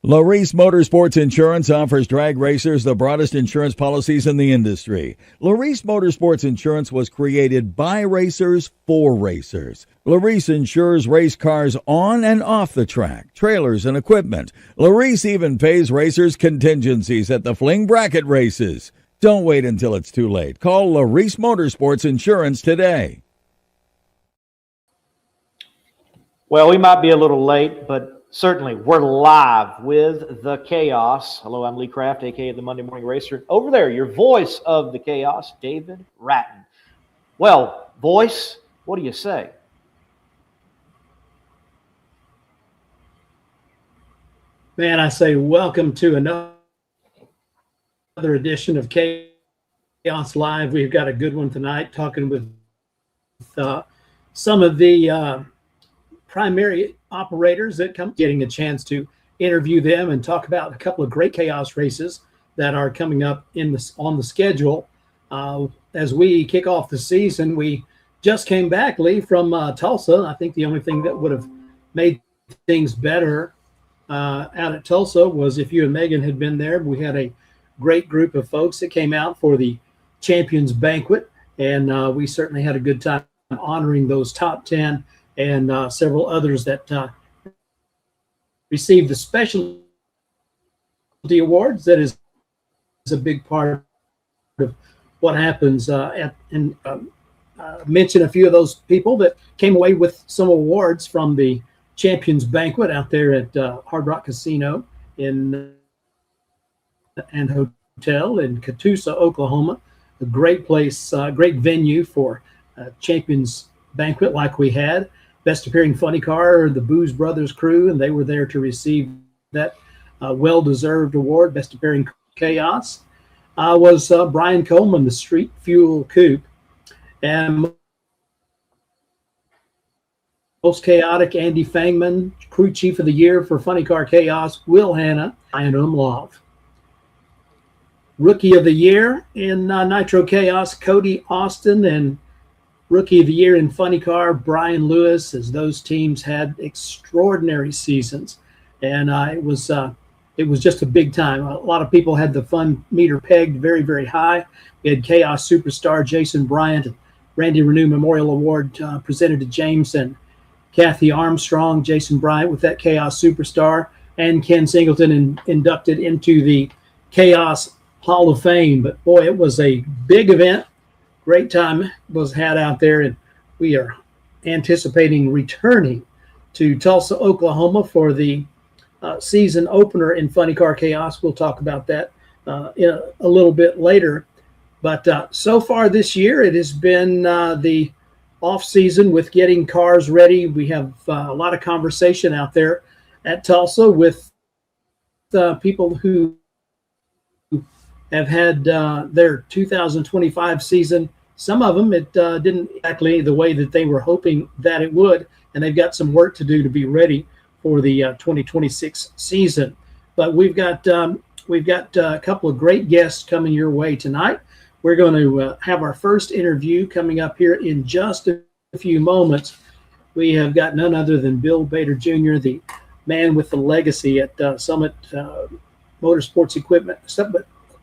Laris Motorsports Insurance offers drag racers the broadest insurance policies in the industry. Laris Motorsports Insurance was created by racers for racers. Laris insures race cars on and off the track, trailers and equipment. Laris even pays racers contingencies at the fling bracket races. Don't wait until it's too late. Call Laris Motorsports Insurance today. Well, we might be a little late, but certainly, we're live with the Chaos. Hello, I'm Lee Kraft, a.k.a. the Monday Morning Racer. Over there, your voice of the Chaos, David Rattan. Well, voice, what do you say? Man, I say welcome to another edition of Chaos Live. We've got a good one tonight, talking with some of the primary operators that come, getting a chance to interview them and talk about a couple of great Chaos races that are coming up on the schedule. As we kick off the season, we just came back, Lee, from Tulsa. I think the only thing that would have made things better out at Tulsa was if you and Megan had been there. We had a great group of folks that came out for the Champions Banquet, and we certainly had a good time honoring those top 10 and several others that received the specialty awards. That is a big part of what happens mention a few of those people that came away with some awards from the Champions Banquet out there at Hard Rock Casino and Hotel in Tulsa, Oklahoma. A great place, great venue for Champions Banquet like we had. Best appearing funny car, the Booze Brothers crew, and they were there to receive that well-deserved award. Best appearing Chaos was Brian Coleman, the Street Fuel Coupe, and most chaotic Andy Fangman, crew chief of the year for Funny Car Chaos, Will Hanna, Ian Umlauf. Rookie of the year in Nitro Chaos, Cody Austin, and Rookie of the Year in Funny Car, Brian Lewis, as those teams had extraordinary seasons. And it was just a big time. A lot of people had the fun meter pegged very, very high. We had Chaos Superstar Jason Bryant and Randy Renew Memorial Award presented to James and Kathy Armstrong. Jason Bryant with that Chaos Superstar, and Ken Singleton inducted into the Chaos Hall of Fame. But boy, it was a big event. Great time was had out there, and we are anticipating returning to Tulsa, Oklahoma for the season opener in Funny Car Chaos. We'll talk about that in a little bit later. But so far this year, it has been the off season with getting cars ready. We have a lot of conversation out there at Tulsa with people who have had their 2025 season. Some of them, it didn't exactly the way that they were hoping that it would, and they've got some work to do to be ready for the 2026 season. But we've got a couple of great guests coming your way tonight. We're going to have our first interview coming up here in just a few moments. We have got none other than Bill Bader Jr., the man with the legacy at Summit Motorsports Equipment,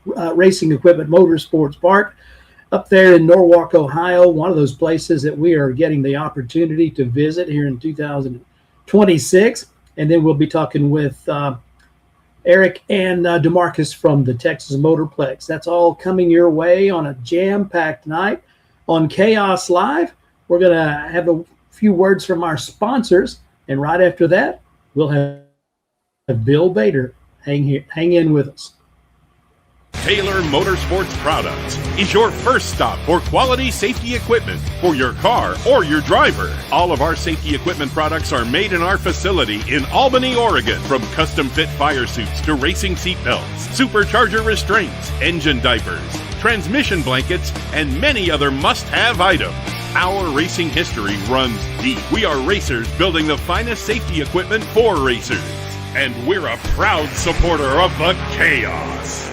Racing Equipment Motorsports Park up there in Norwalk, Ohio, one of those places that we are getting the opportunity to visit here in 2026. And then we'll be talking with Eric and Demarcus from the Texas Motorplex. That's all coming your way on a jam-packed night on Chaos Live. We're going to have a few words from our sponsors, and right after that, we'll have Bill Bader hang in with us. Taylor Motorsports Products is your first stop for quality safety equipment for your car or your driver. All of our safety equipment products are made in our facility in Albany, Oregon. From custom fit fire suits to racing seat belts, supercharger restraints, engine diapers, transmission blankets, and many other must-have items. Our racing history runs deep. We are racers building the finest safety equipment for racers. And we're a proud supporter of the Chaos.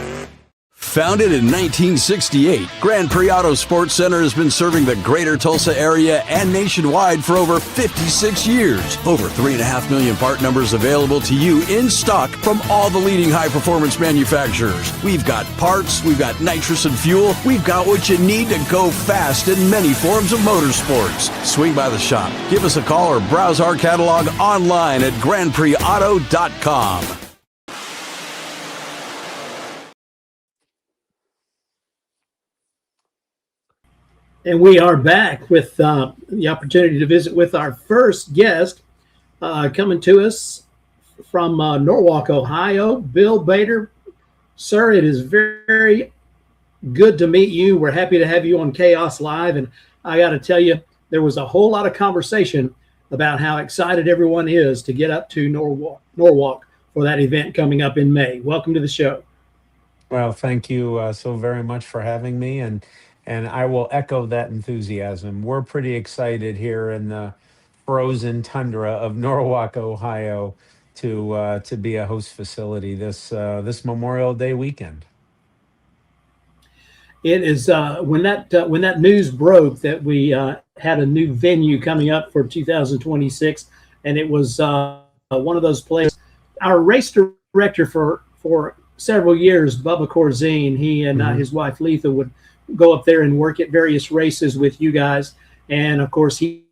Founded in 1968, Grand Prix Auto Sports Center has been serving the greater Tulsa area and nationwide for over 56 years. Over 3.5 million part numbers available to you in stock from all the leading high-performance manufacturers. We've got parts, we've got nitrous and fuel, we've got what you need to go fast in many forms of motorsports. Swing by the shop, give us a call, or browse our catalog online at GrandPrixAuto.com. And we are back with the opportunity to visit with our first guest, coming to us from Norwalk, Ohio, Bill Bader. Sir, it is very good to meet you. We're happy to have you on CHAOS Live. And I got to tell you, there was a whole lot of conversation about how excited everyone is to get up to Norwalk for that event coming up in May. Welcome to the show. Well, thank you so very much for having me. And I will echo that enthusiasm. We're pretty excited here in the frozen tundra of Norwalk, Ohio, to be a host facility this Memorial Day weekend. It is when that news broke that we had a new venue coming up for 2026, and it was one of those places. Our race director for several years, Bubba Corzine, he and his wife Letha would go up there and work at various races with you guys. And of course, he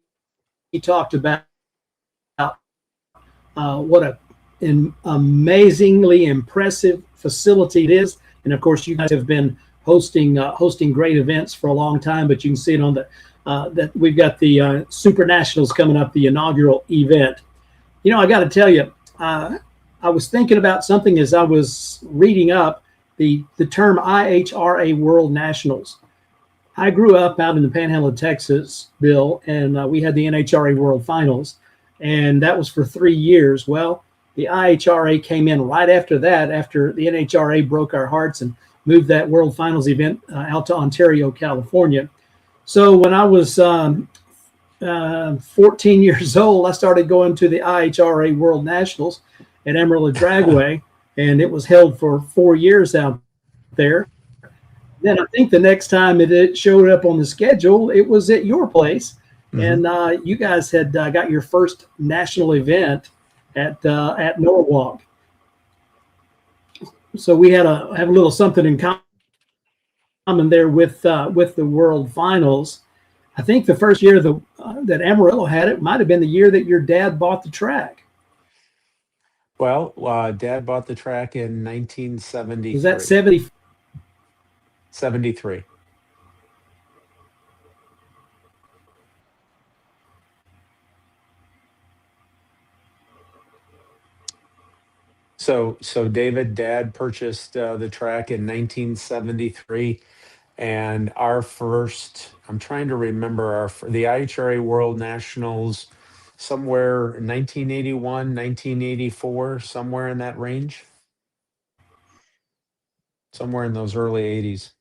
talked about what an amazingly impressive facility it is. And of course, you guys have been hosting great events for a long time, but you can see it on the that we've got the Super Nationals coming up, the inaugural event. You know, I got to tell you, I was thinking about something as I was reading up the term IHRA World Nationals. I grew up out in the Panhandle of Texas, Bill, and we had the NHRA World Finals, and that was for 3 years. Well, the IHRA came in right after that, after the NHRA broke our hearts and moved that World Finals event out to Ontario, California. So when I was 14 years old, I started going to the IHRA World Nationals at Amarillo Dragway, and it was held for 4 years out there. Then I think the next time it showed up on the schedule, it was at your place, and you guys had got your first national event at Norwalk. So we had a little something in common there with the World Finals. I think the first year that Amarillo had it might have been the year that your dad bought the track. Well, Dad bought the track in 1973. Was that 70? 73. So David, Dad purchased the track in 1973, and our first, I'm trying to remember, the IHRA World Nationals, somewhere in 1981, 1984, somewhere in that range, somewhere in those early 80s.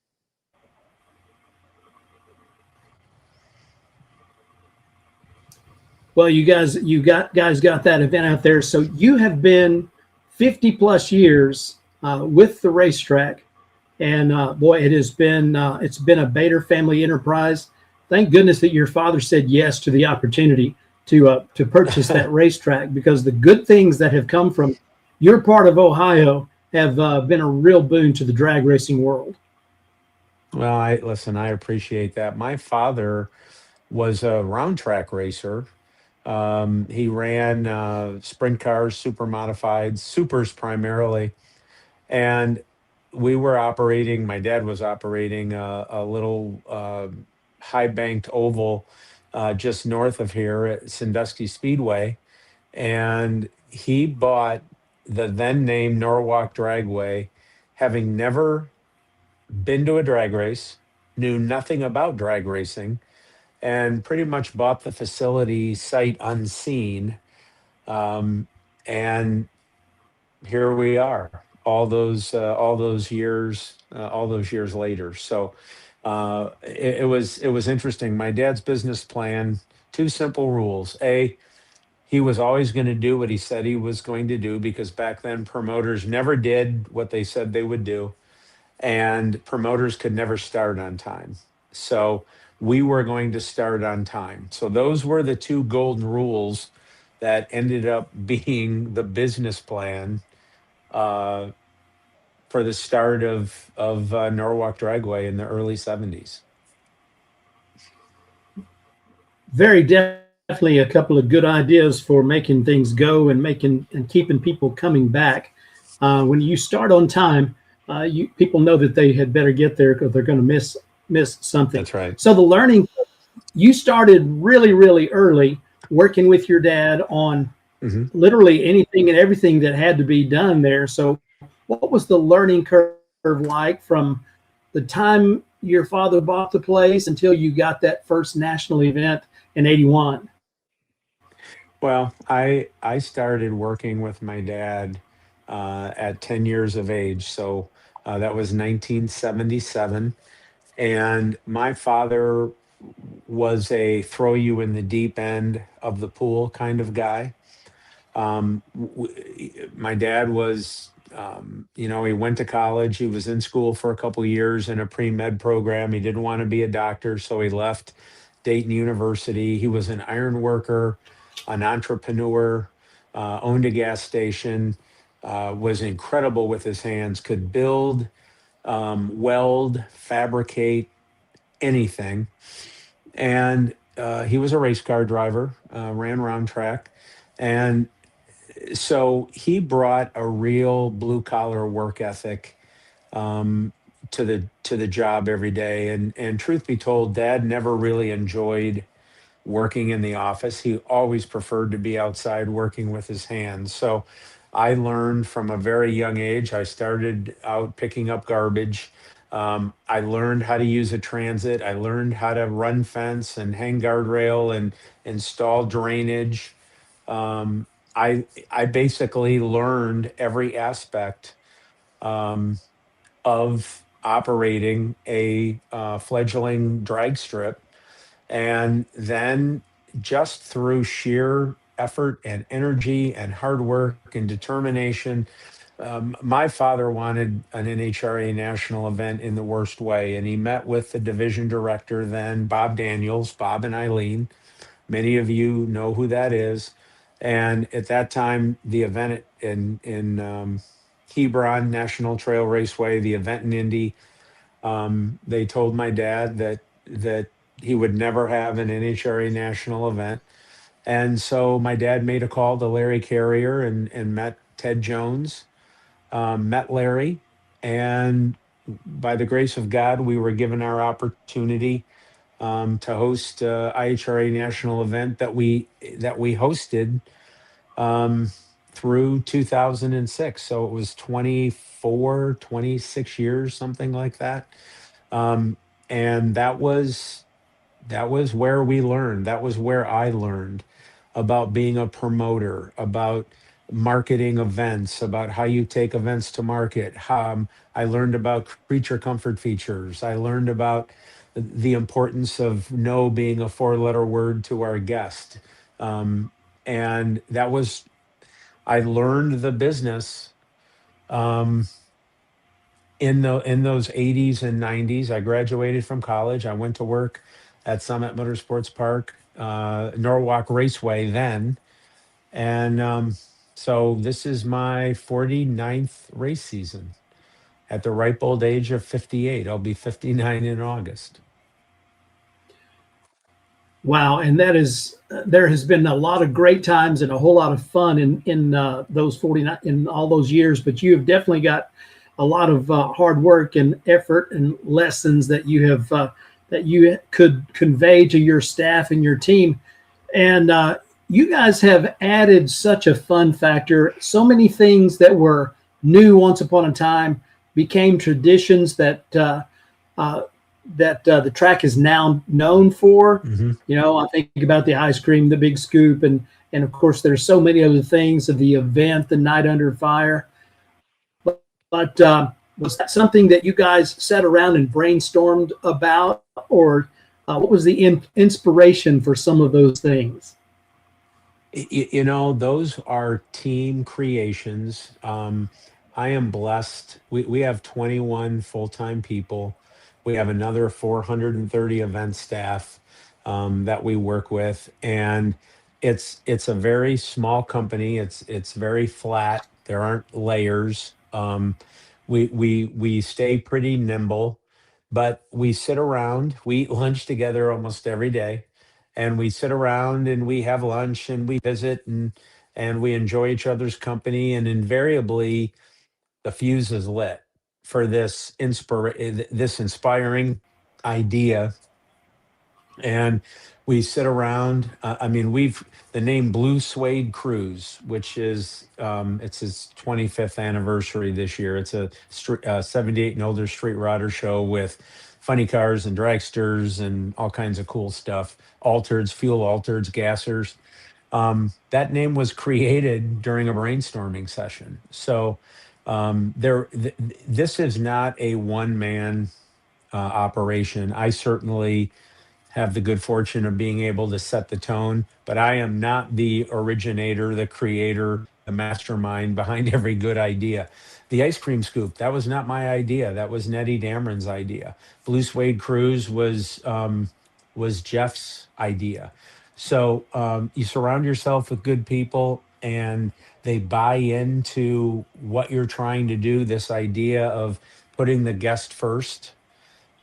Well, you guys got that event out there. So you have been 50 plus years with the racetrack, and boy, it's been a Bader family enterprise. Thank goodness that your father said yes to the opportunity to purchase that racetrack, because the good things that have come from your part of Ohio have been a real boon to the drag racing world. Well, I appreciate that. My father was a round track racer. He ran sprint cars, super modifieds, supers primarily. And my dad was operating a little high banked oval just north of here at Sandusky Speedway. And he bought the then named Norwalk Dragway, having never been to a drag race, knew nothing about drag racing, and pretty much bought the facility sight unseen. And here we are, all those years later. So it was interesting. My dad's business plan, two simple rules. A, he was always going to do what he said he was going to do, because back then promoters never did what they said they would do. and promoters could never start on time. So we were going to start on time. So those were the two golden rules that ended up being the business plan uh, for the start of Norwalk Dragway in the early 70s. Very definitely a couple of good ideas for making things go and keeping people coming back. When you start on time, people know that they had better get there because they're going to miss something. That's right. So the learning, you started really, really early working with your dad on literally anything and everything that had to be done there. So what was the learning curve like from the time your father bought the place until you got that first national event in 81? Well, I started working with my dad at 10 years of age. So that was 1977. And my father was a throw you in the deep end of the pool kind of guy. My dad was, he went to college. He was in school for a couple of years in a pre-med program. He didn't want to be a doctor, so he left Dayton University. He was an iron worker, an entrepreneur, owned a gas station, was incredible with his hands, could build, weld, fabricate, anything. And he was a race car driver, ran round track. And so he brought a real blue collar work ethic to the job every day. And truth be told, Dad never really enjoyed working in the office. He always preferred to be outside working with his hands. So I learned from a very young age. I started out picking up garbage. I learned how to use a transit. I learned how to run fence and hang guardrail and install drainage. I basically learned every aspect of operating a fledgling drag strip. And then just through sheer effort and energy and hard work and determination, my father wanted an NHRA national event in the worst way. And he met with the division director then, Bob Daniels, Bob and Eileen. Many of you know who that is. And at that time, the event in Hebron National Trail Raceway, the event in Indy, they told my dad that he would never have an NHRA national event. And so my dad made a call to Larry Carrier and met Ted Jones, met Larry. And by the grace of God, we were given our opportunity to host IHRA national event that we hosted through 2006. So it was 26 years, something like that. And that was where we learned. That was where I learned about being a promoter, about marketing events, about how you take events to market. I learned about creature comfort features. I learned about the importance of no being a four-letter word to our guest. And I learned the business in those 80s and 90s. I graduated from college. I went to work at Summit Motorsports Park, Norwalk Raceway then. And so this is my 49th race season at the ripe old age of 58. I'll be 59 in August. Wow, and there has been a lot of great times and a whole lot of fun in those 49 in all those years. But you have definitely got a lot of hard work and effort and lessons that you have that you could convey to your staff and your team. And you guys have added such a fun factor. So many things that were new once upon a time became traditions that the track is now known for. Mm-hmm. You know, I think about the ice cream, the big scoop, and of course there's so many other things of the event, the night under fire. But was that something that you guys sat around and brainstormed about, or what was the inspiration for some of those things? You know, those are team creations. I am blessed. We have 21 full-time people. We have another 430 event staff that we work with, and it's a very small company. It's very flat. There aren't layers. We stay pretty nimble, but we sit around. We eat lunch together almost every day, and we sit around and we have lunch and we visit and we enjoy each other's company. And invariably, the fuse is lit for this inspiring idea, and we sit around. I mean, we've the name Blue Suede Cruise, which is it's his 25th anniversary this year. It's a 78 and older street rodder show with funny cars and dragsters and all kinds of cool stuff. Altereds, fuel altereds, gassers. That name was created during a brainstorming session. So this is not a one man operation. I certainly have the good fortune of being able to set the tone, but I am not the originator, the creator, the mastermind behind every good idea. The ice cream scoop, that was not my idea. That was Nettie Dameron's idea. Blue Suede Cruise was Jeff's idea. So you surround yourself with good people and they buy into what you're trying to do, this idea of putting the guest first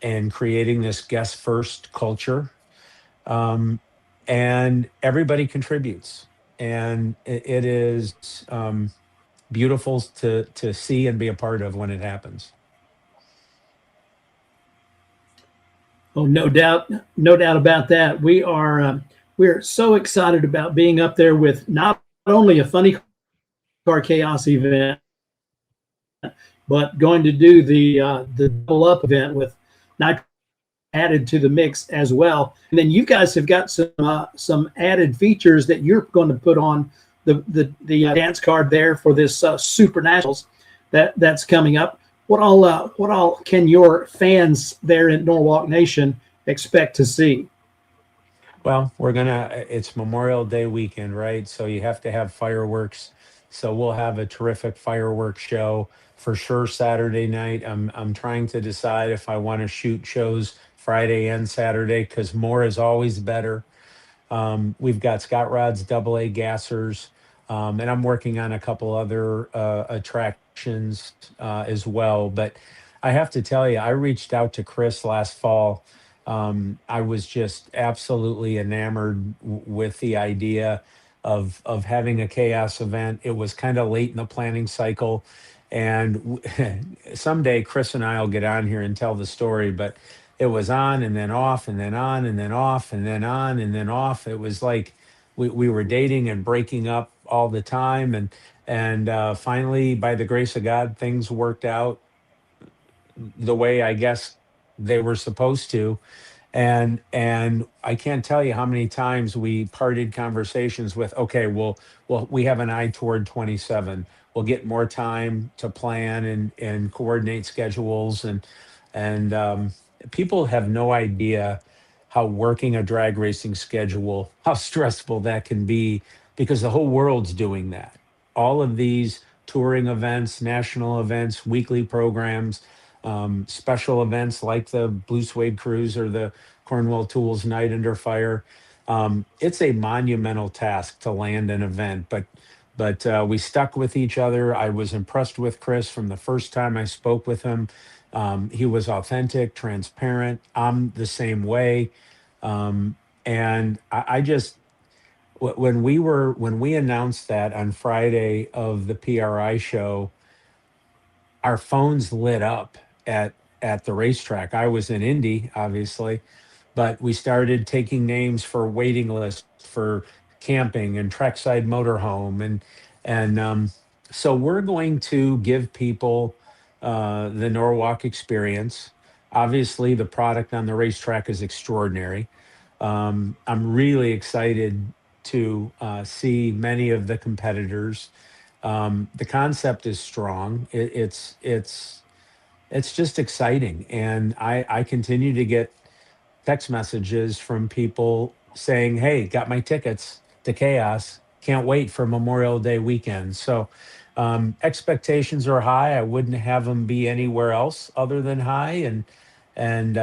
and creating this guest first culture. Um, and everybody contributes. And it is beautiful to see and be a part of when it happens. Oh, no doubt, no doubt about that. We're so excited about being up there with not only a funny car chaos event, but going to do the double up event with Nitro added to the mix as well. And then you guys have got some added features that you're going to put on the dance card there for this Super Nationals that's coming up. What all can your fans there in Norwalk Nation expect to see? Well, it's Memorial Day weekend, right? So you have to have fireworks. So we'll have a terrific fireworks show for sure Saturday night. I'm trying to decide if I want to shoot shows Friday and Saturday because more is always better. We've got Scott Rod's AA gassers, and I'm working on a couple other attractions as well. But I have to tell you, I reached out to Chris last fall. I was just absolutely enamored with the idea of having a chaos event. It was kind of late in the planning cycle, and someday Chris and I will get on here and tell the story. But it was on and then off and then on and then off and then on and then off. It was like we were dating and breaking up all the time, and finally, by the grace of God, things worked out the way I guess they were supposed to. And I can't tell you how many times we parted conversations with, okay, well, we have an eye toward 27. We'll get more time to plan and coordinate schedules, and people have no idea how working a drag racing schedule, how stressful that can be, because the whole world's doing that. All of these touring events, national events, weekly programs, special events like the Blue Suede Cruise or the Cornwall Tools Night Under Fire. It's a monumental task to land an event, but we stuck with each other. I was impressed with Chris from the first time I spoke with him. He was authentic, transparent. I'm the same way. And I just, when we announced that on Friday of the PRI show, our phones lit up at the racetrack. I was in Indy, obviously, but we started taking names for waiting lists for camping and trackside motorhome, and so we're going to give people the Norwalk experience. Obviously, the product on the racetrack is extraordinary. I'm really excited to see many of the competitors. The concept is strong. It's just exciting, and I continue to get text messages from people saying, "Hey, got my tickets to Chaos. Can't wait for Memorial Day weekend." So Expectations are high. I wouldn't have them be anywhere else other than high. And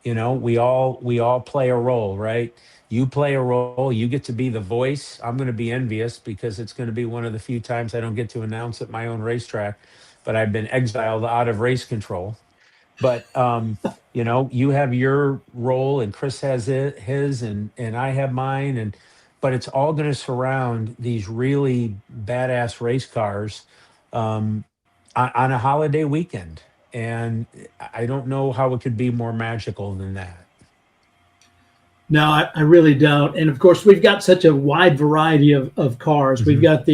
we all play a role, right? You play a role. You get to be the voice. I'm going to be envious because it's going to be one of the few times I don't get to announce at my own racetrack, but I've been exiled out of race control. But you have your role, and Chris has his, and I have mine, and but it's all going to surround these really badass race cars um, on a holiday weekend, and I don't know how it could be more magical than that. No, I really don't. And of course, we've got such a wide variety of cars. We've Mhm. got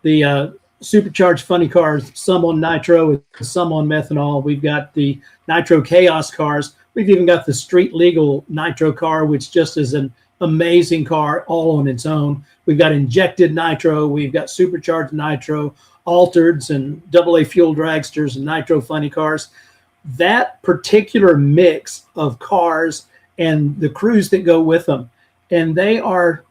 the supercharged funny cars, some on nitro, some on methanol. We've got the nitro chaos cars. We've even got the street legal nitro car, which just is an amazing car all on its own. We've got injected nitro. We've got supercharged nitro, altereds, and AA fuel dragsters and nitro funny cars. That particular mix of cars and the crews that go with them. And they are,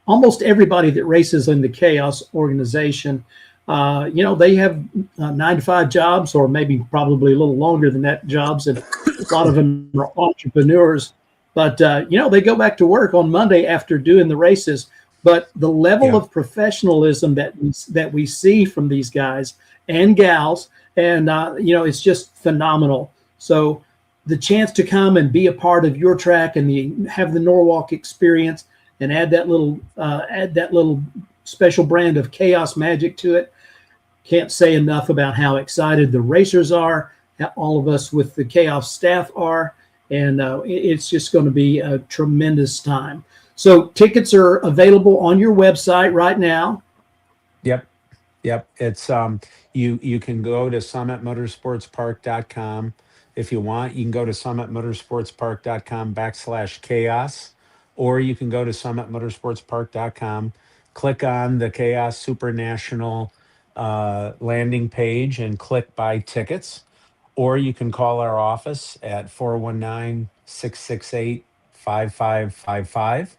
almost everybody that races in the Chaos organization, they have 9 to 5 jobs, or maybe probably a little longer than that jobs. And a lot of them are entrepreneurs. But, they go back to work on Monday after doing the races. But the level Yeah. of professionalism that we see from these guys and gals, and, it's just phenomenal. So the chance to come and be a part of your track and have the Norwalk experience and add that little special brand of chaos magic to it. Can't say enough about how excited the racers are, how all of us with the Chaos staff are, and it's just going to be a tremendous time. So tickets are available on your website right now. Yep. It's you can go to summitmotorsportspark.com if you want. You can go to summitmotorsportspark.com/chaos, or you can go to summitmotorsportspark.com, click on the Chaos Super National landing page and click buy tickets, or you can call our office at 419-668-5555.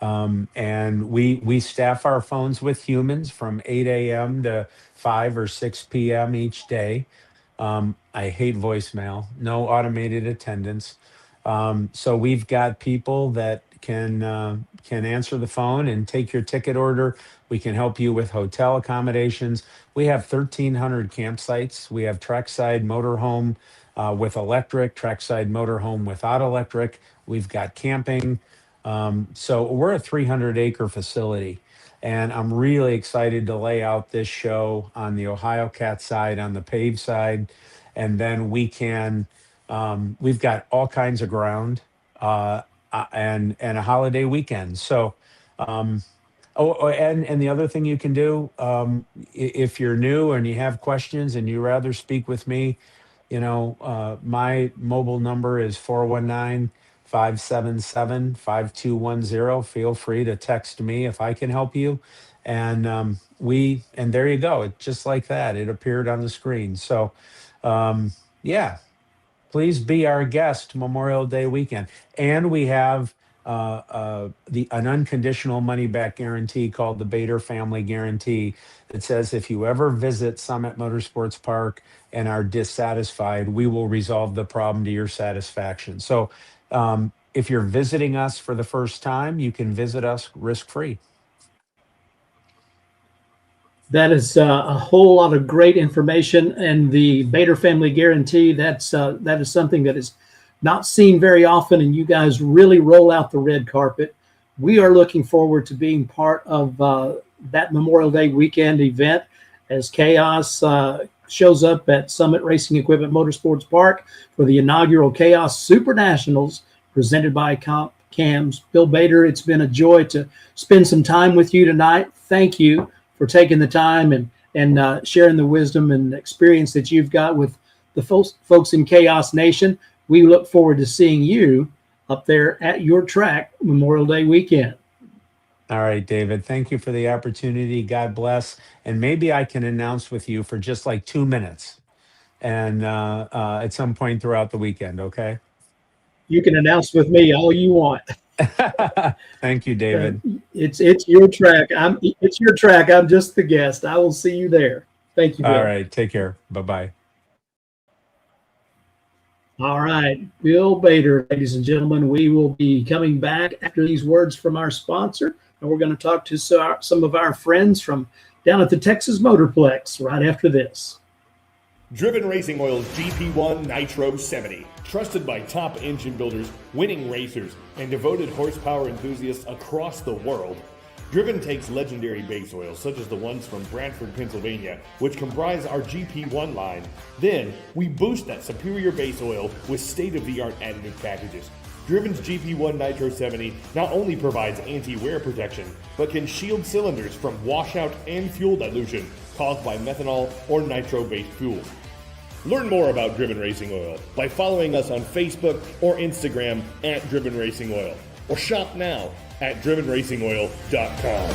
And we staff our phones with humans from 8 a.m. to 5 or 6 p.m. each day. I hate voicemail, no automated attendance. So we've got people that can answer the phone and take your ticket order. We can help you with hotel accommodations. We have 1,300 campsites. We have trackside motorhome with electric, trackside motorhome without electric. We've got camping. So we're a 300-acre facility, and I'm really excited to lay out this show on the Ohio Cat side, on the paved side, and then we've got all kinds of ground and a holiday weekend. So, and the other thing you can do, if you're new and you have questions and you rather speak with me, my mobile number is 419-577-5210. Feel free to text me if I can help you. And and there you go. It just like that. It appeared on the screen. So yeah, please be our guest Memorial Day weekend. And we have an unconditional money back guarantee called the Bader Family Guarantee that says if you ever visit Summit Motorsports Park and are dissatisfied, we will resolve the problem to your satisfaction. So if you're visiting us for the first time, you can visit us risk-free. That is a whole lot of great information, and the Bader Family Guarantee, that is something that is not seen very often, and you guys really roll out the red carpet. We are looking forward to being part of that Memorial Day weekend event as Chaos shows up at Summit Racing Equipment Motorsports Park for the inaugural Chaos Super Nationals presented by CAMS. Bill Bader, it's been a joy to spend some time with you tonight. Thank you for taking the time and sharing the wisdom and experience that you've got with the folks in Chaos Nation. We look forward to seeing you up there at your track Memorial Day weekend. All right, David, thank you for the opportunity. God bless. And maybe I can announce with you for just like 2 minutes and at some point throughout the weekend, okay? You can announce with me all you want. Thank you, David. It's your track. It's your track. I'm just the guest. I will see you there. Thank you, Bill. All right. Take care. Bye-bye. All right, Bill Bader, ladies and gentlemen. We will be coming back after these words from our sponsor, and we're going to talk to some of our friends from down at the Texas Motorplex right after this. Driven Racing Oil's GP1 Nitro 70. Trusted by top engine builders, winning racers, and devoted horsepower enthusiasts across the world. Driven takes legendary base oils, such as the ones from Brantford, Pennsylvania, which comprise our GP1 line. Then, we boost that superior base oil with state-of-the-art additive packages. Driven's GP1 Nitro 70 not only provides anti-wear protection, but can shield cylinders from washout and fuel dilution caused by methanol or nitro-based fuel. Learn more about Driven Racing Oil by following us on Facebook or Instagram at Driven Racing Oil, or shop now at drivenracingoil.com.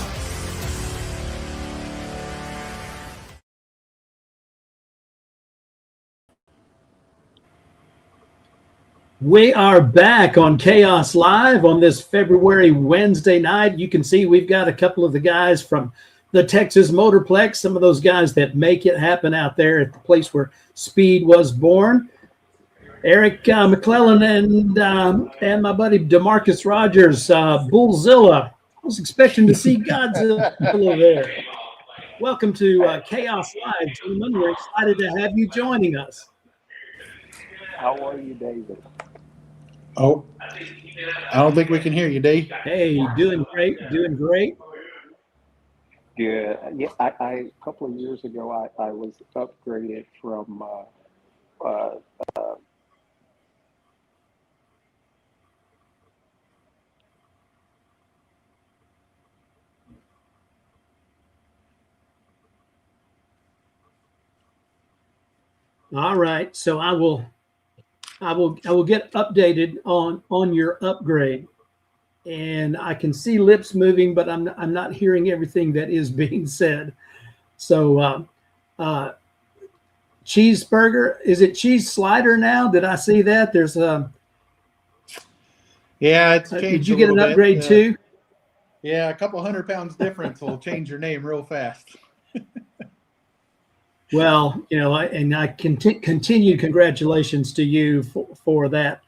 We are back on Chaos Live on this February Wednesday night. You can see we've got a couple of the guys from the Texas Motorplex, some of those guys that make it happen out there at the place where speed was born. Eric McClelland and my buddy Demarcus Rogers, Bullzilla. I was expecting to see Godzilla there. Welcome to Chaos Live, gentlemen. We're excited to have you joining us. How are you, David? Oh, I don't think we can hear you, Dave. Hey, doing great, doing great. Good. Yeah, a couple of years ago, I was upgraded from All right, so I will get updated on your upgrade, and I can see lips moving, but I'm not hearing everything that is being said. So, cheeseburger, is it cheese slider now? Did I see that? There's a it's changed. Did you get an upgrade too? Yeah, a couple 100 pounds difference will change your name real fast. Well, I continue congratulations to you for that.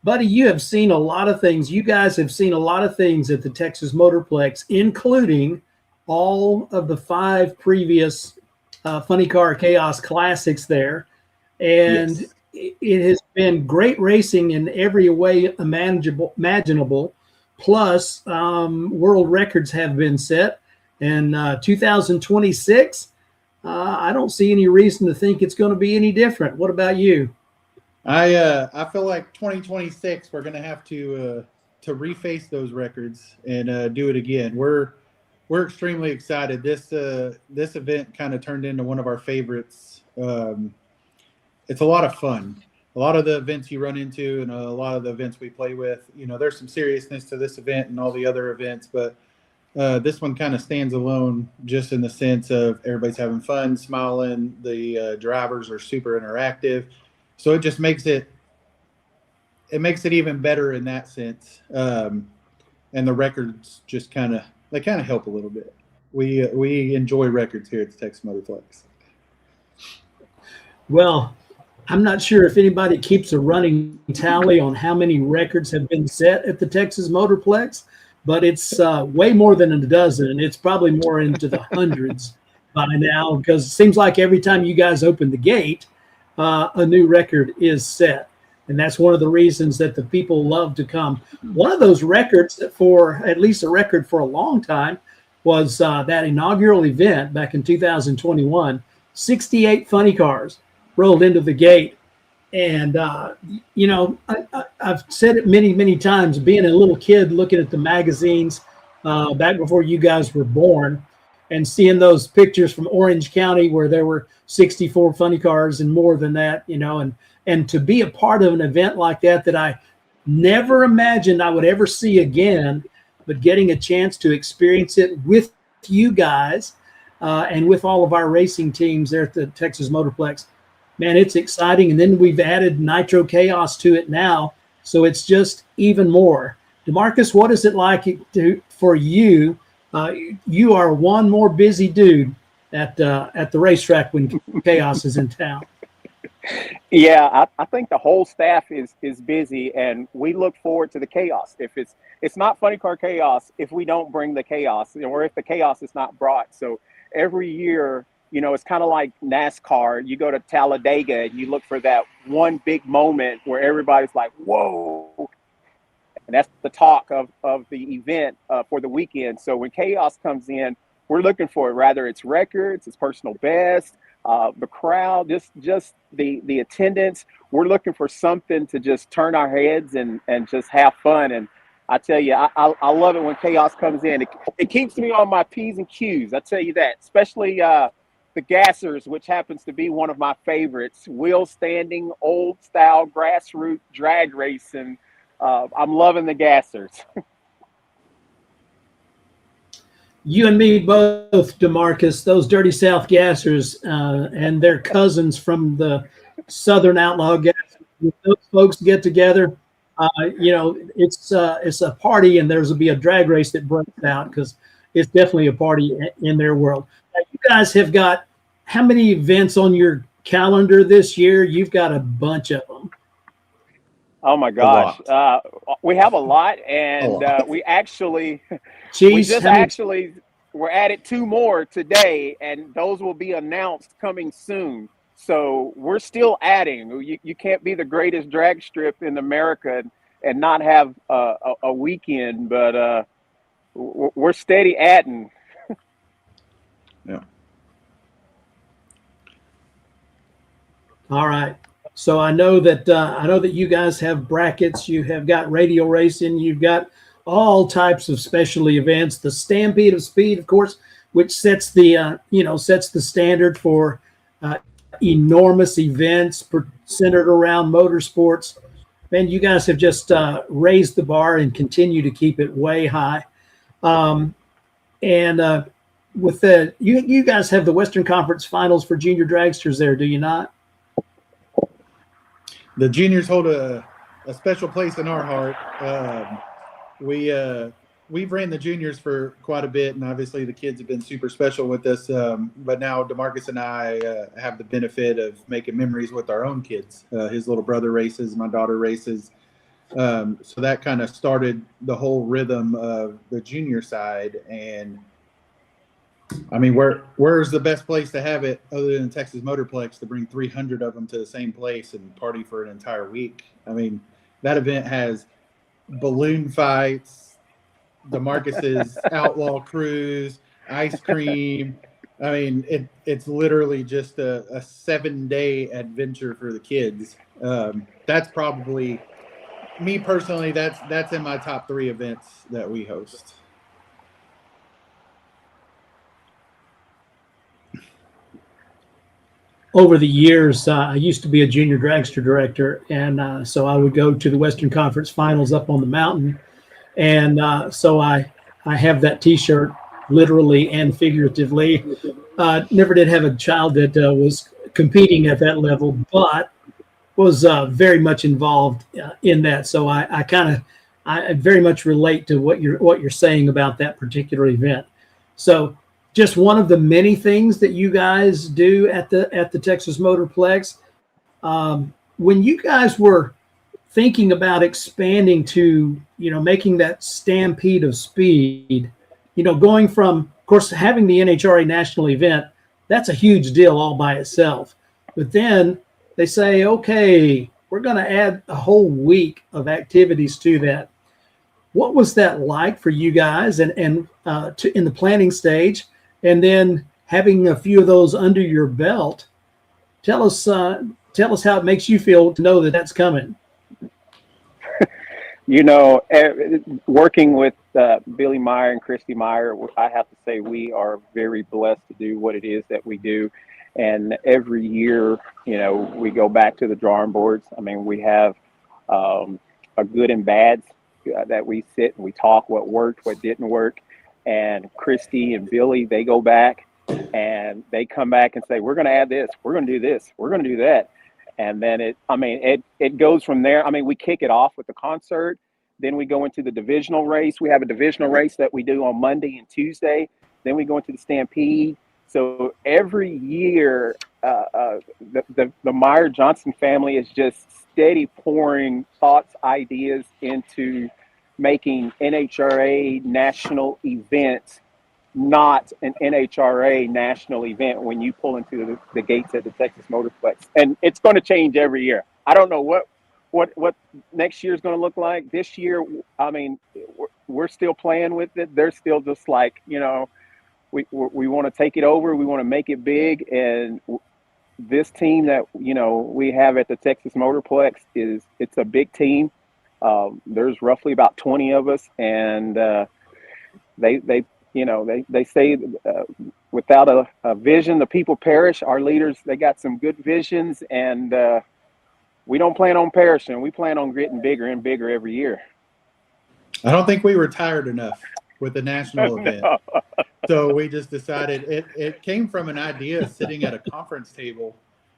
Buddy, you have seen a lot of things. You guys have seen a lot of things at the Texas Motorplex, including all of the 5 previous Funny Car Chaos Classics there. And yes, it has been great racing in every way imaginable. Plus, world records have been set. And 2026, I don't see any reason to think it's going to be any different. What about you? I feel like 2026 we're going to have to reface those records and do it again. We're extremely excited. This event kind of turned into one of our favorites. It's a lot of fun. A lot of the events you run into and a lot of the events we play with, there's some seriousness to this event and all the other events, but this one kind of stands alone just in the sense of everybody's having fun, smiling. The drivers are super interactive. So it just makes it even better in that sense. And the records just kind of help a little bit. We enjoy records here at the Texas Motorplex. Well, I'm not sure if anybody keeps a running tally on how many records have been set at the Texas Motorplex, but it's way more than a dozen, and it's probably more into the hundreds by now, because it seems like every time you guys open the gate, a new record is set. And that's one of the reasons that the people love to come. One of those records, for at least a record for a long time, was that inaugural event back in 2021. 68 funny cars rolled into the gate. And, I've said it many, many times, being a little kid looking at the magazines back before you guys were born and seeing those pictures from Orange County where there were 64 funny cars and more than that, and to be a part of an event like that I never imagined I would ever see again, but getting a chance to experience it with you guys and with all of our racing teams there at the Texas Motorplex. Man, it's exciting. And then we've added Nitro Chaos to it now. So it's just even more. Demarcus, what is it like for you? You are one more busy dude at the racetrack when Chaos is in town. Yeah, I think the whole staff is busy, and we look forward to the chaos. If it's not funny car chaos if we don't bring the chaos, or if the chaos is not brought. So every year, it's kind of like NASCAR. You go to Talladega and you look for that one big moment where everybody's like, whoa. And that's the talk of the event for the weekend. So when chaos comes in, we're looking for it, rather it's records, it's personal best, the crowd, just the attendance. We're looking for something to just turn our heads and just have fun. And I tell you, I love it when chaos comes in. It keeps me on my P's and Q's. I tell you that, especially the gassers, which happens to be one of my favorites. Wheel standing, old style, grassroots drag racing. I'm loving the gassers. You and me both, Demarcus. Those Dirty South gassers and their cousins from the Southern Outlaw gassers. When those folks get together, it's a party, and there's will be a drag race that breaks out because it's definitely a party in their world. Now, you guys have got how many events on your calendar this year? You've got a bunch of them. Oh my gosh, we have a lot, and we actually, we're added 2 more today, and those will be announced coming soon. So we're still adding. You can't be the greatest drag strip in America and not have a weekend, but we're steady adding. Yeah. All right. So I know that you guys have brackets. You have got radial racing. You've got all types of specialty events. The Stampede of Speed, of course, which sets the standard for enormous events centered around motorsports. Man, you guys have just raised the bar and continue to keep it way high. With you guys have the Western Conference Finals for junior dragsters there, do you not? The juniors hold a special place in our heart. We've ran the juniors for quite a bit, and obviously the kids have been super special with us. But now Demarcus and I have the benefit of making memories with our own kids. His little brother races, my daughter races. So that kind of started the whole rhythm of the junior side. And I mean, where's the best place to have it other than Texas Motorplex to bring 300 of them to the same place and party for an entire week? I mean, that event has balloon fights, Demarcus's outlaw cruise, ice cream. I mean, it's literally just a 7-day adventure for the kids. That's probably, me personally, that's in my top 3 events that we host. Over the years, I used to be a junior dragster director, and so I would go to the Western Conference Finals up on the mountain, and so I have that T-shirt literally and figuratively. Never did have a child that was competing at that level, but was very much involved in that. So I very much relate to what you're saying about that particular event. So, just one of the many things that you guys do at the Texas Motorplex. When you guys were thinking about expanding to, making that Stampede of Speed, going from, of course, having the NHRA national event, that's a huge deal all by itself. But then they say, okay, we're going to add a whole week of activities to that. What was that like for you guys and in the planning stage? And then having a few of those under your belt, tell us how it makes you feel to know that that's coming. Working with Billy Meyer and Christy Meyer, I have to say we are very blessed to do what it is that we do. And every year, we go back to the drawing boards. I mean, we have a good and bad that we sit and we talk what worked, what didn't work. And Christy and Billy, they go back and they come back and say, we're going to add this, we're going to do this, we're going to do that. And then it goes from there. I mean, we kick it off with the concert, Then we go into the divisional race. We have a divisional race that we do on Monday and Tuesday. Then we go into the Stampede. So every year, the Meyer Johnson family is just steady pouring thoughts, ideas into making NHRA national events not an NHRA national event when you pull into the gates at the Texas Motorplex. And it's going to change every year. I don't know what next year is going to look like. This year, I mean, we're still playing with it. They're still just like, you know, we want to take it over. We want to make it big. And this team that, you know, we have at the Texas Motorplex it's a big team. There's roughly about 20 of us, and they say without a vision, the people perish. Our leaders, they got some good visions, and we don't plan on perishing. We plan on getting bigger and bigger every year. I don't think we were tired enough with the national event. No. So we just decided it came from an idea sitting at a conference table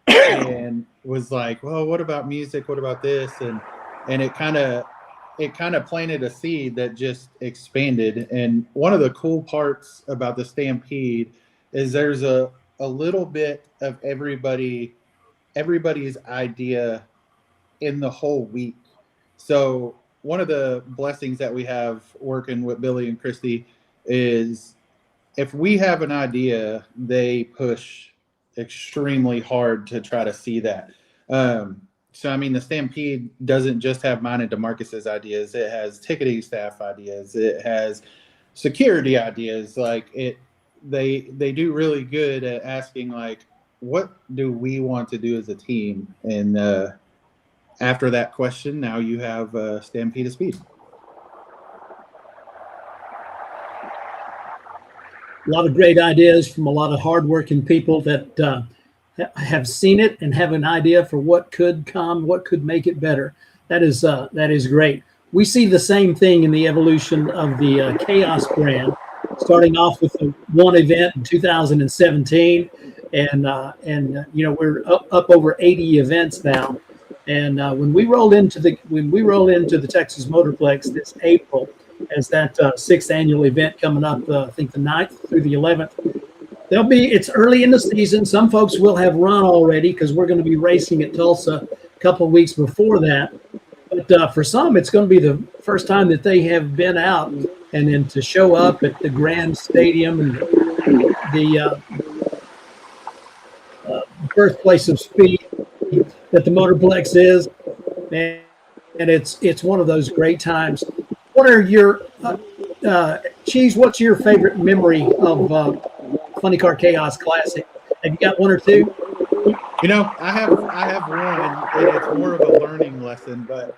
and was like, well, what about music? What about this? And it kind of planted a seed that just expanded. And one of the cool parts about the Stampede is there's a little bit of everybody's idea in the whole week. So one of the blessings that we have working with Billy and Christy is if we have an idea, they push extremely hard to try to see that. So, I mean, the Stampede doesn't just have mine and Demarcus's ideas. It has ticketing staff ideas. It has security ideas. Like they do really good at asking, like, what do we want to do as a team? And after that question, now you have Stampede of Speed. A lot of great ideas from a lot of hardworking people that have seen it and have an idea for what could come, what could make it better. That is great. We see the same thing in the evolution of the CHAOS brand, starting off with the one event in 2017, and you know, we're up over 80 events now. And when we roll into the Texas Motorplex this April, as that 6th annual event coming up, I think the 9th through the 11th. It's early in the season. Some folks will have run already because we're going to be racing at Tulsa a couple of weeks before that. But for some, it's going to be the first time that they have been out, and then to show up at the Grand Stadium and the birthplace of speed that the Motorplex is, and it's one of those great times. What are your Cheese? What's your favorite memory of Funny Car Chaos Classic? Have you got one or two? You know, I have one, and it's more of a learning lesson. But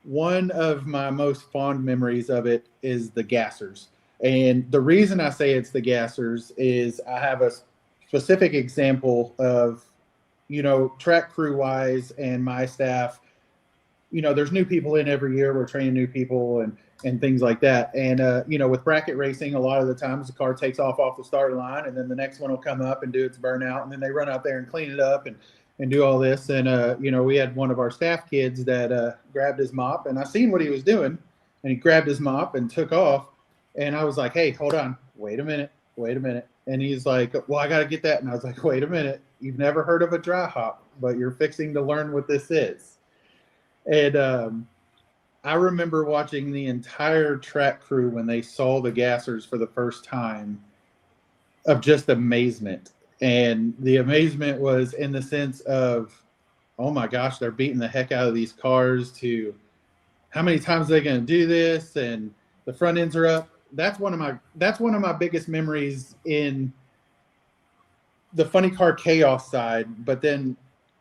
one of my most fond memories of it is the gassers. And the reason I say it's the gassers is I have a specific example of, you know, track crew wise and my staff. You know, there's new people in every year. We're training new people and things like that. And, you know, with bracket racing, a lot of the times the car takes off the starting line, and then the next one will come up and do its burnout. And then they run out there and clean it up and do all this. And, you know, we had one of our staff kids that grabbed his mop, and I seen what he was doing, and he grabbed his mop and took off. And I was like, hey, hold on. Wait a minute. And he's like, well, I got to get that. And I was like, wait a minute. You've never heard of a dry hop, but you're fixing to learn what this is. And I remember watching the entire track crew when they saw the gassers for the first time of just amazement. And the amazement was in the sense of, oh my gosh, they're beating the heck out of these cars, to how many times are they going to do this? And the front ends are up. That's one of my biggest memories in the Funny Car Chaos side. But then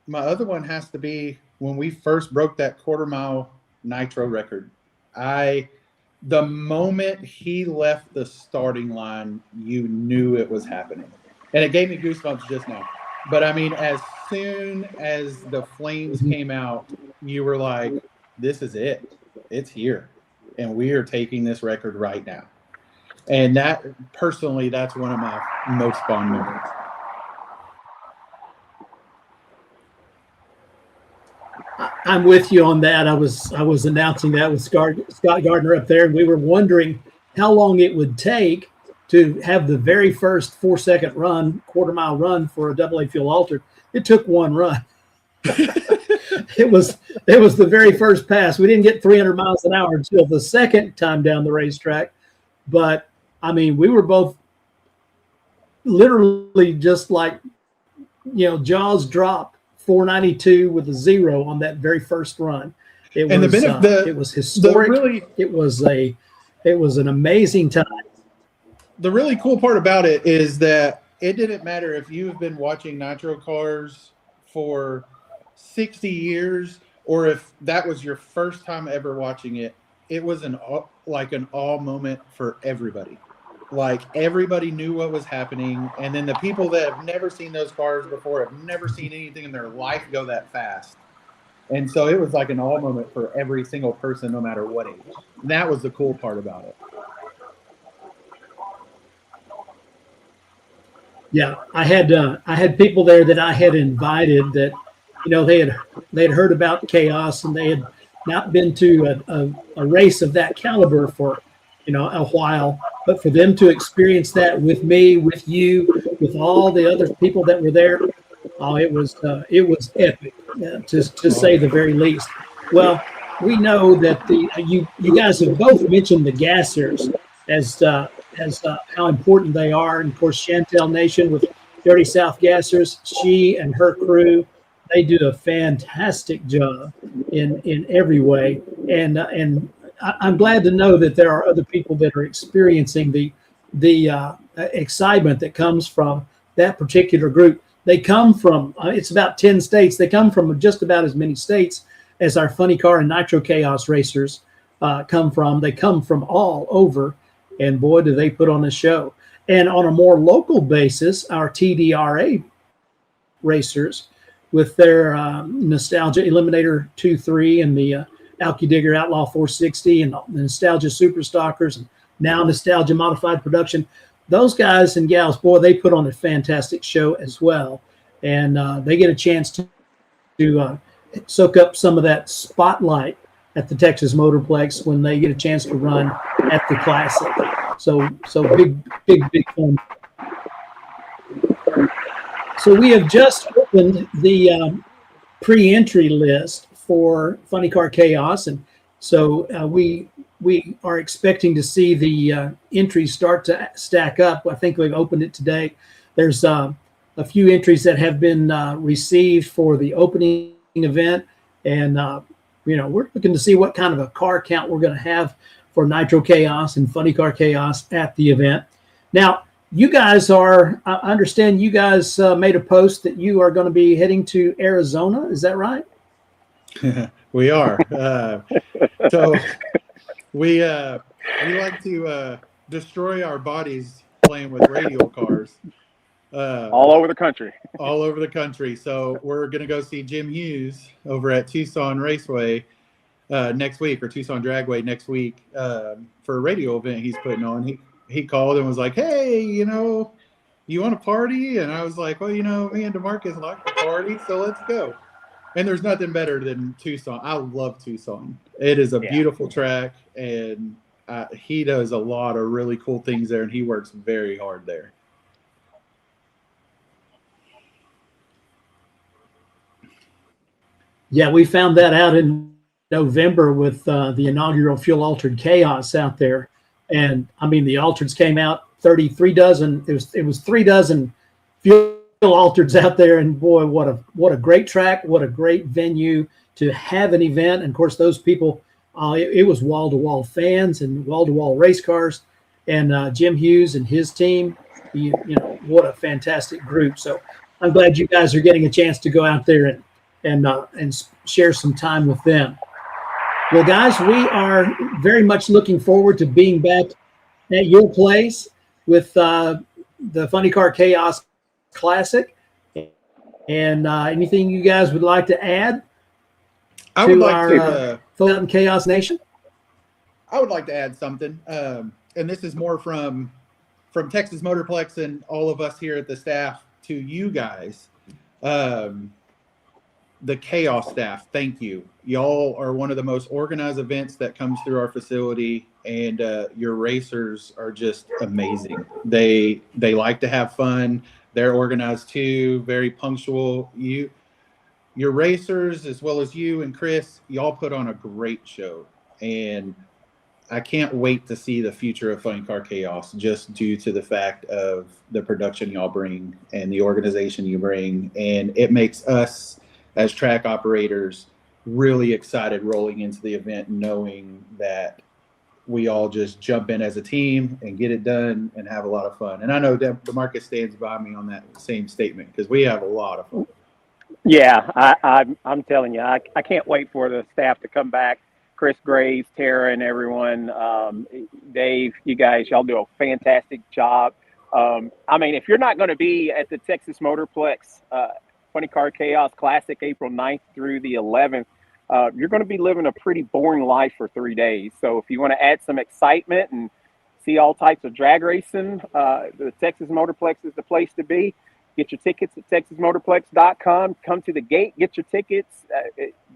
my other one has to be when we first broke that quarter-mile nitro record. The moment he left the starting line, you knew it was happening. And it gave me goosebumps just now. But I mean, as soon as the flames came out, you were like, this is it. It's here. And we are taking this record right now. And that, personally, that's one of my most fond memories. I'm with you on that. I was announcing that with Scott Gardner up there, and we were wondering how long it would take to have the very first 4-second run, quarter-mile run for a AA fuel altered. It took one run. It was the very first pass. We didn't get 300 miles an hour until the second time down the racetrack. But, I mean, we were both literally just like, jaws dropped, 492 with a 0 on that very first run. It was historic. It was an amazing time. The really cool part about it is that it didn't matter if you've been watching nitro cars for 60 years or if that was your first time ever watching it. It was an awe moment for everybody. Like, everybody knew what was happening, and then the people that have never seen those cars before, have never seen anything in their life go that fast. And so it was like an awe moment for every single person, no matter what age. And that was the cool part about it. Yeah, I had people there that I had invited that, they had heard about CHAOS, and they had not been to a race of that caliber for, a while. But for them to experience that with me, with you, with all the other people that were there, it was epic, to say the very least. Well, we know that you guys have both mentioned the gassers as how important they are. And of course, Chantel Nation with Dirty South Gassers, she and her crew, they do a fantastic job in every way. And I'm glad to know that there are other people that are experiencing the excitement that comes from that particular group. They come from, it's about 10 states. They come from just about as many states as our Funny Car and Nitro Chaos racers come from. They come from all over. And boy, do they put on a show. And on a more local basis, our TDRA racers with their Nostalgia Eliminator 2-3 and the Alky Digger Outlaw 460 and the Nostalgia Superstockers and now Nostalgia Modified Production, those guys and gals, boy, they put on a fantastic show as well. And they get a chance to soak up some of that spotlight at the Texas Motorplex when they get a chance to run at the Classic. So big fun. So we have just opened the pre-entry list for Funny Car Chaos, and so we are expecting to see the entries start to stack up. I think we've opened it today. There's a few entries that have been received for the opening event, and we're looking to see what kind of a car count we're going to have for Nitro Chaos and Funny Car Chaos at the event. Now, you guys I understand you guys made a post that you are going to be heading to Arizona. Is that right? We are. So we like to destroy our bodies playing with radial cars. All over the country. All over the country. So we're going to go see Jim Hughes over at Tucson Raceway next week, or Tucson Dragway next week, for a radio event he's putting on. He called and was like, hey, you want to party? And I was like, well, me and Demarcus like to party, so let's go. And there's nothing better than Tucson. I love Tucson. It is a beautiful track, and he does a lot of really cool things there, and he works very hard there. Yeah, we found that out in November with the inaugural fuel altered Chaos out there. And I mean, the altereds came out 33 dozen. It was 3 dozen fuel altereds out there. And boy, what a great track. What a great venue to have an event. And of course, those people, it was wall-to-wall fans and wall-to-wall race cars. And Jim Hughes and his team, what a fantastic group. So I'm glad you guys are getting a chance to go out there and share some time with them. Well, guys, we are very much looking forward to being back at your place with the Funny Car Chaos Classic. And anything you guys would like to add to our folks in Chaos Nation? I would like to add something, and this is more from Texas Motorplex and all of us here at the staff to you guys. the CHAOS staff, thank you. Y'all are one of the most organized events that comes through our facility, and your racers are just amazing. They like to have fun. They're organized too, very punctual. Your racers, as well as you and Chris, y'all put on a great show, and I can't wait to see the future of Funny Car Chaos, just due to the fact of the production y'all bring and the organization you bring, and it makes us as track operators really excited rolling into the event, knowing that we all just jump in as a team and get it done and have a lot of fun. And I know that Demarcus stands by me on that same statement, because we have a lot of fun. Yeah, I'm telling you, I can't wait for the staff to come back. Chris Graves, Tara, and everyone. Dave, you guys, y'all do a fantastic job. I mean, if you're not going to be at the Texas Motorplex Funny Car Chaos Classic April 9th through the 11th, you're going to be living a pretty boring life for 3 days. So if you want to add some excitement and see all types of drag racing, the Texas Motorplex is the place to be. Get your tickets at texasmotorplex.com. Come to the gate, get your tickets,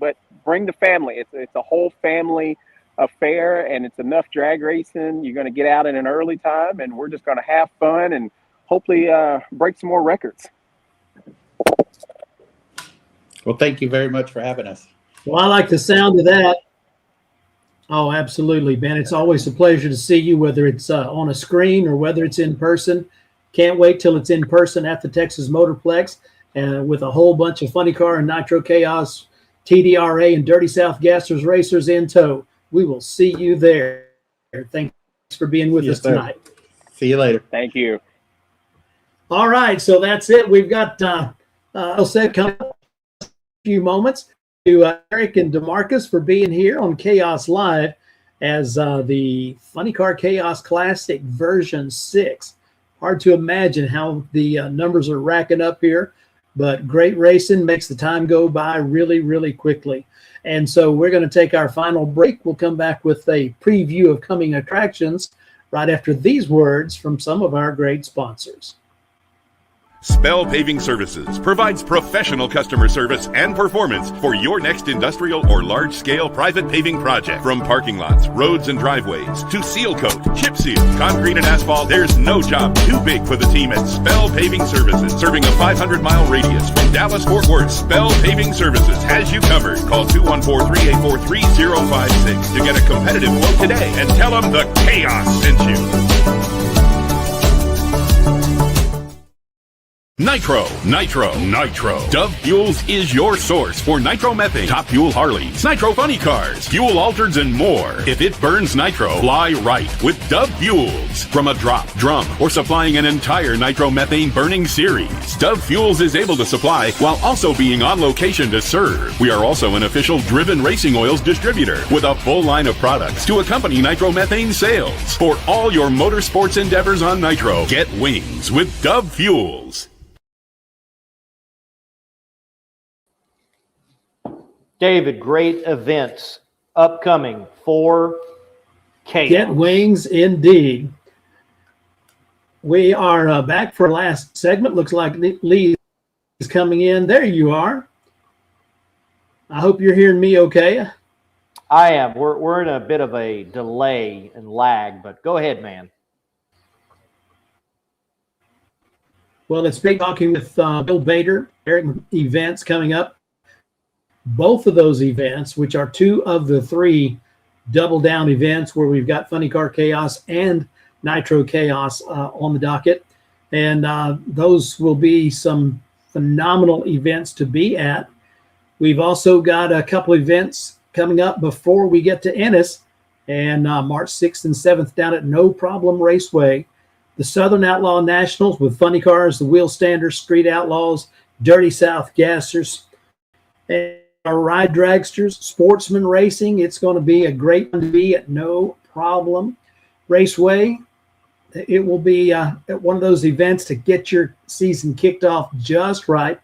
but bring the family. It's a whole family affair, and it's enough drag racing. You're going to get out at an early time, and we're just going to have fun and hopefully break some more records. Well, thank you very much for having us. Well, I like the sound of that. Oh, absolutely, Ben. It's always a pleasure to see you, whether it's on a screen or whether it's in person. Can't wait till it's in person at the Texas Motorplex with a whole bunch of Funny Car and Nitro Chaos, TDRA, and Dirty South Gassers racers in tow. We will see you there. Thanks for being with us tonight. See you later. Thank you. All right, so that's it. We've got said coming up in a few moments to Eric and Demarcus for being here on Chaos Live as the Funny Car Chaos Classic version 6. Hard to imagine how the numbers are racking up here, but great racing makes the time go by really, really quickly. And so we're going to take our final break. We'll come back with a preview of coming attractions right after these words from some of our great sponsors. Spell Paving Services provides professional customer service and performance for your next industrial or large-scale private paving project. From parking lots, roads, and driveways to seal coat, chip seal, concrete, and asphalt, there's no job too big for the team at Spell Paving Services. Serving a 500-mile radius from Dallas-Fort Worth, Spell Paving Services has you covered. Call 214-384-3056 to get a competitive quote today and tell them the Chaos sent you. Nitro. Dove Fuels is your source for nitromethane, Top Fuel Harleys, nitro funny cars, fuel altereds, and more. If it burns nitro, fly right with Dove Fuels. From a drop, drum, or supplying an entire nitromethane burning series, Dove Fuels is able to supply while also being on location to serve. We are also an official Driven Racing Oils distributor with a full line of products to accompany nitromethane sales. For all your motorsports endeavors on nitro, get wings with Dove Fuels. David, great events upcoming for Chaos. Get wings indeed. We are back for last segment. Looks like Lee is coming in. There you are. I hope you're hearing me okay. I am. We're in a bit of a delay and lag, but go ahead, man. Well, it's been talking with Bill Bader, Eric events coming up. Both of those events, which are two of the three double down events where we've got Funny Car Chaos and Nitro Chaos on the docket. And those will be some phenomenal events to be at. We've also got a couple events coming up before we get to Ennis, and March 6th and 7th down at No Problem Raceway. The Southern Outlaw Nationals with Funny Cars, the Wheel Standers, Street Outlaws, Dirty South Gassers, and our Ride Dragsters, Sportsman Racing. It's going to be a great one to be at No Problem Raceway. It will be one of those events to get your season kicked off just right.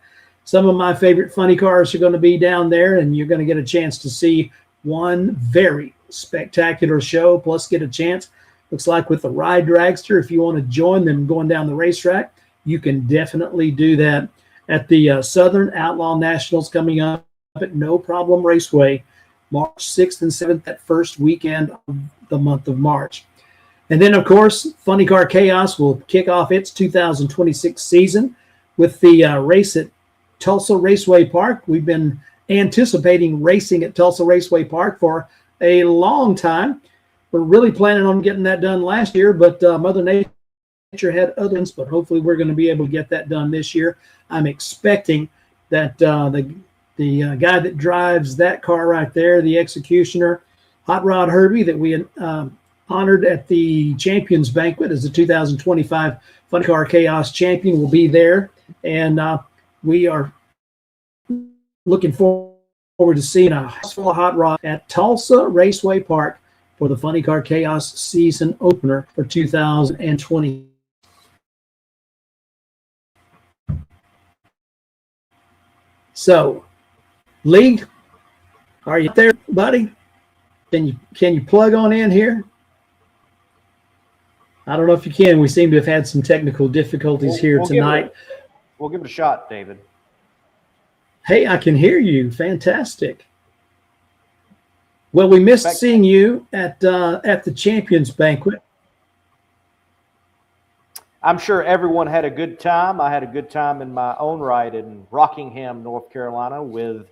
Some of my favorite funny cars are going to be down there, and you're going to get a chance to see one very spectacular show, plus get a chance, looks like with the Ride Dragster, if you want to join them going down the racetrack, you can definitely do that at the Southern Outlaw Nationals coming up at No Problem Raceway, March 6th and 7th, that first weekend of the month of March. And then, of course, Funny Car Chaos will kick off its 2026 season with the race at Tulsa Raceway Park. We've been anticipating racing at Tulsa Raceway Park for a long time. We're really planning on getting that done last year, but Mother Nature had other ones, but hopefully we're going to be able to get that done this year. I'm expecting that the guy that drives that car right there, the Executioner, Hot Rod Herbie, that we honored at the Champions Banquet as the 2025 Funny Car Chaos champion, will be there. And we are looking forward to seeing a house full of hot rod at Tulsa Raceway Park for the Funny Car Chaos season opener for 2020. So, Lee, are you there, buddy? Can you plug on in here? I don't know if you can. We seem to have had some technical difficulties here tonight. We'll give it a shot, David. Hey, I can hear you. Fantastic. Well, we missed seeing you at the Champions Banquet. I'm sure everyone had a good time. I had a good time in my own right in Rockingham, North Carolina, with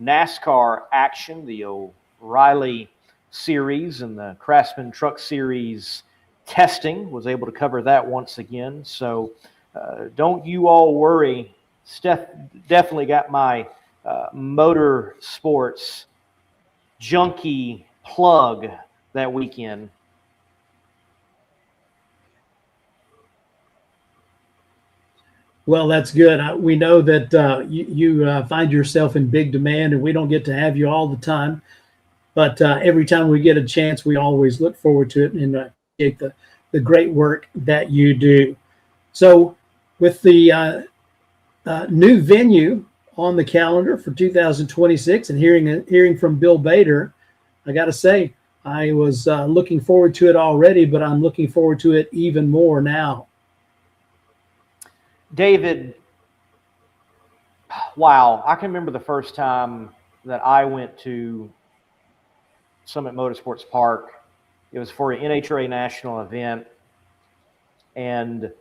NASCAR action, the O'Reilly Series and the Craftsman Truck Series testing. Was able to cover that once again. So don't you all worry. Steph definitely got my motorsports junkie plug that weekend. Well, that's good. We know that you find yourself in big demand, and we don't get to have you all the time. But every time we get a chance, we always look forward to it and appreciate the great work that you do. So with the new venue on the calendar for 2026 and hearing from Bill Bader, I got to say, I was looking forward to it already, but I'm looking forward to it even more now. David, wow, I can remember the first time that I went to Summit Motorsports Park. It was for an NHRA national event, and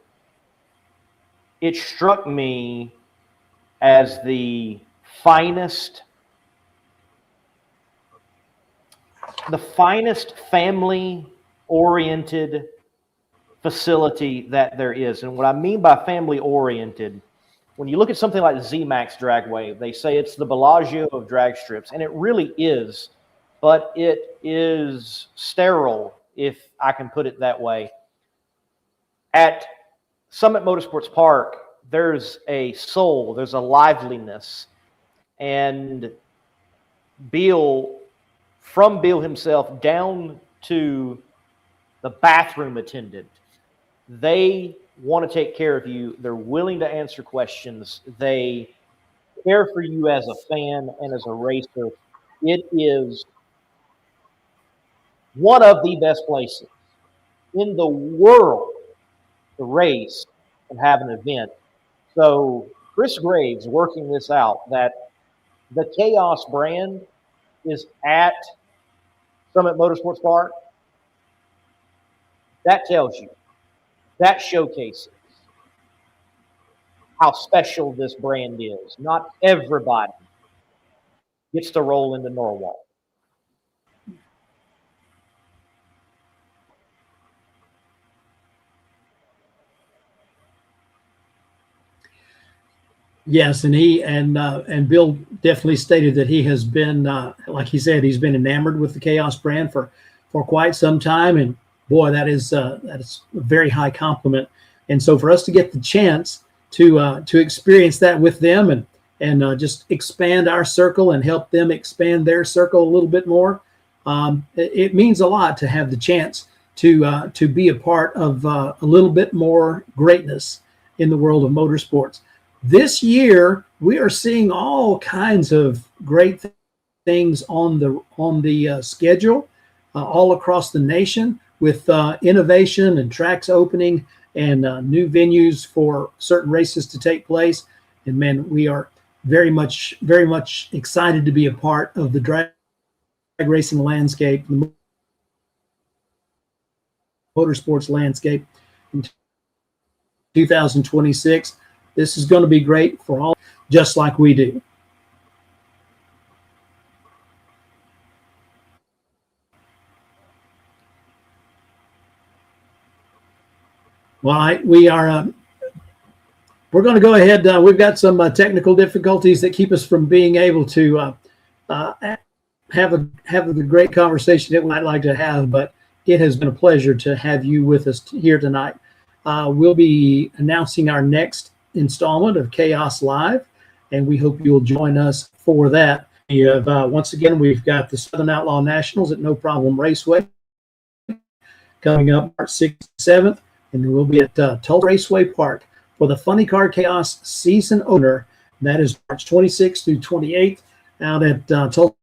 it struck me as the finest family-oriented facility that there is. And what I mean by family-oriented, when you look at something like the Z-Max Dragway, they say it's the Bellagio of drag strips, and it really is, but it is sterile, if I can put it that way. At Summit Motorsports Park, there's a soul, there's a liveliness, and from Bill himself down to the bathroom attendant, they want to take care of you. They're willing to answer questions. They care for you as a fan and as a racer. It is one of the best places in the world to race and have an event. So Chris Graves working this out, that the Chaos brand is at Summit Motorsports Park. That tells you, that showcases how special this brand is. Not everybody gets to roll into Norwalk. Yes, and Bill definitely stated that he has been, like he said, he's been enamored with the Chaos brand for quite some time, and boy, that is a very high compliment. And so for us to get the chance to experience that with them and just expand our circle and help them expand their circle a little bit more, it means a lot to have the chance to be a part of a little bit more greatness in the world of motorsports. This year, we are seeing all kinds of great things on the schedule all across the nation, with innovation and tracks opening and new venues for certain races to take place. And man, we are very much excited to be a part of the drag racing landscape, the motorsports landscape in 2026. This is going to be great for all, just like we do. Well, we're going to go ahead. We've got some technical difficulties that keep us from being able to have the great conversation that we'd like to have, but it has been a pleasure to have you with us here tonight. We'll be announcing our next installment of CHAOS Live, and we hope you'll join us for that. We have, once again, we've got the Southern Outlaw Nationals at No Problem Raceway coming up March 6th and 7th, and we'll be at Tulsa Raceway Park for the Funny Car Chaos season opener. That is March 26th through 28th out at Tulsa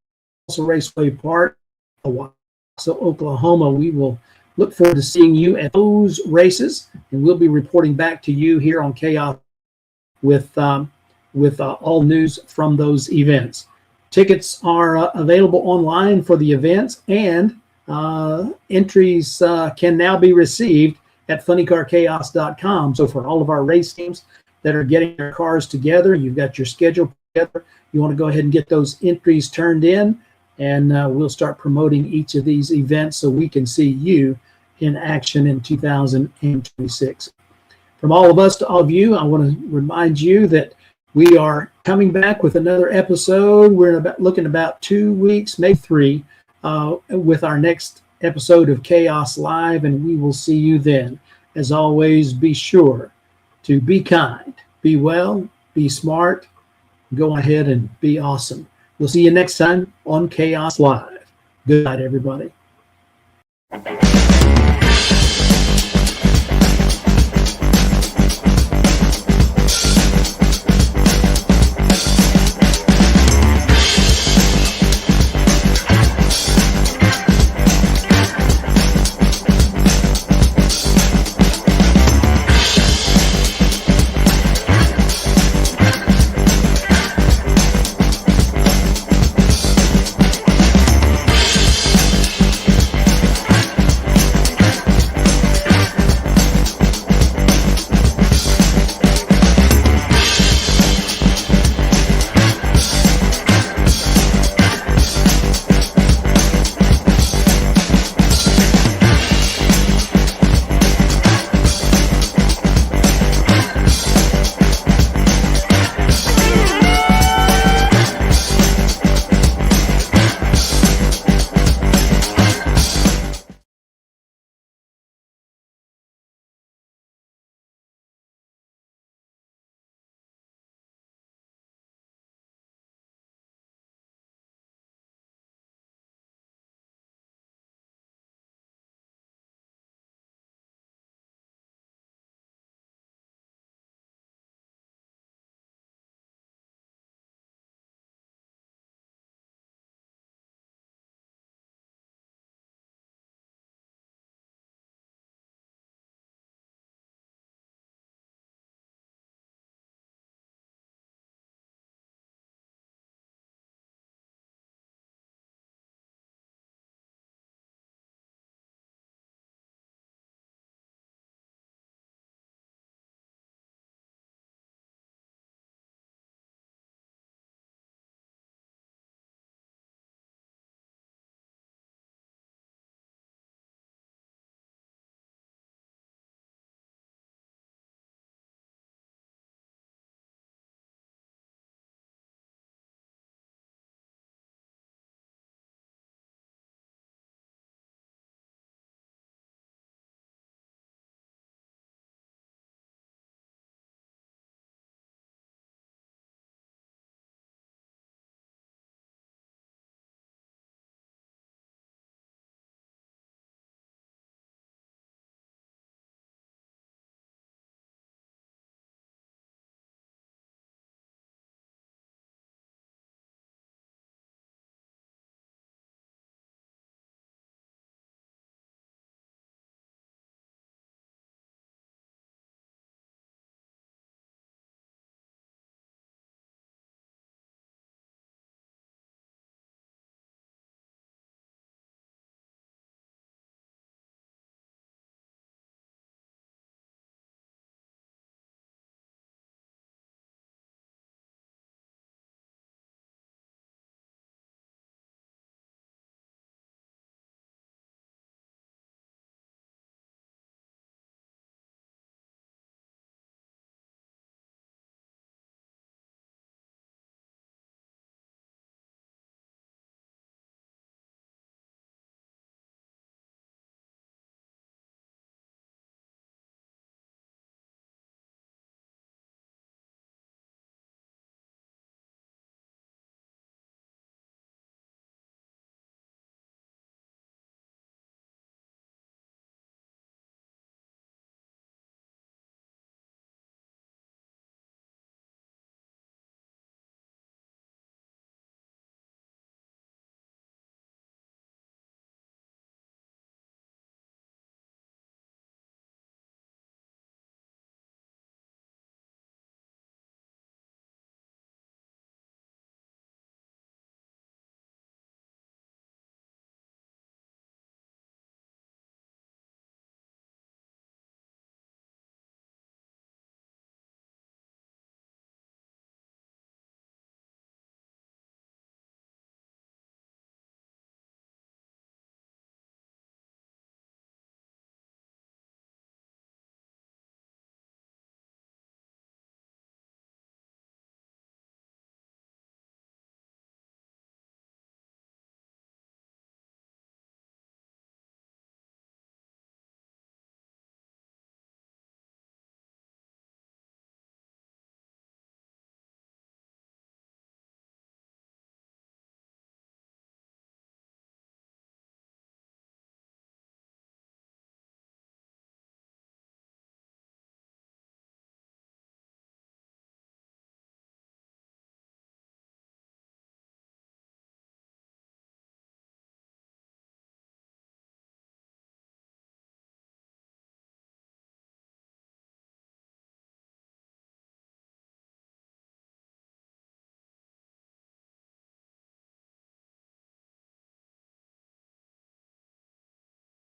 Raceway Park, Oklahoma. We will look forward to seeing you at those races, and we'll be reporting back to you here on CHAOS with all news from those events. Tickets are available online for the events, and entries can now be received at funnycarchaos.com. So for all of our race teams that are getting their cars together, you've got your schedule together, you want to go ahead and get those entries turned in, and we'll start promoting each of these events so we can see you in action in 2026. From all of us to all of you, I want to remind you that we are coming back with another episode. We're looking about 2 weeks, maybe 3, with our next episode of CHAOS Live, and we will see you then. As always, be sure to be kind, be well, be smart, go ahead and be awesome. We'll see you next time on CHAOS Live. Good night, everybody.